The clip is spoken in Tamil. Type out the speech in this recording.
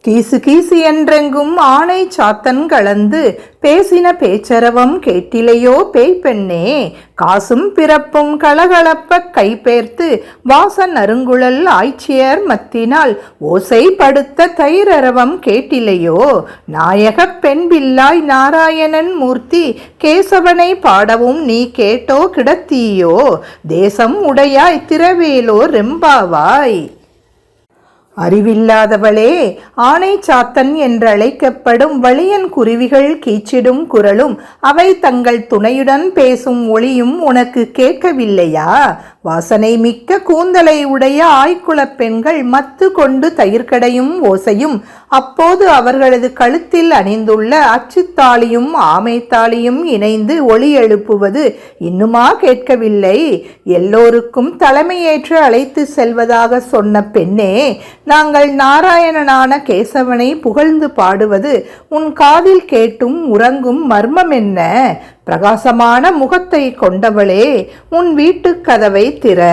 கீசு கீசு என்றெங்கும் ஆணை சாத்தன் கலந்து பேசின பேச்சரவம் கேட்டிலையோ பேய் பெண்ணே. காசும் பிறப்பும் கலகலப்ப கைபேர்த்து வாசன் அருங்குழல் ஆய்ச்சியர் மத்தினால் ஓசை படுத்த தைரரவம் கேட்டிலையோ. நாயகப் பெண் பிள்ளாய் நாராயணன் மூர்த்தி கேசவனை பாடவும் நீ கேட்டோ கிடத்தீயோ. தேசம் உடையாய் திரவேலோ ரெம்பாவாய். அறிவில்லாதவளே, ஆணை சாத்தன் என்றழைக்கப்படும் வலியன் குருவிகள் கீச்சிடும் குரலும் அவை தங்கள் துணையுடன் பேசும் ஒளியும் உனக்கு கேட்கவில்லையா? வாசனை மிக்க கூந்தலை உடைய ஆய்குலப் பெண்கள் மத்து கொண்டு தயிர்கடையும் ஓசையும் அப்போது அவர்களது கழுத்தில் அணிந்துள்ள அச்சுத்தாலியும் ஆமைத்தாலியும் இணைந்து ஒளி எழுப்புவது இன்னுமா கேட்கவில்லை? எல்லோருக்கும் தலைமையேற்று அழைத்து செல்வதாக சொன்ன பெண்ணே, நாங்கள் நாராயணனான கேசவனை புகழ்ந்து பாடுவது உன் காதில் கேட்டும் உறங்கும் மர்மம் என்ன? பிரகாசமான முகத்தை கொண்டவளே, உன் வீட்டுக் கதவை திற.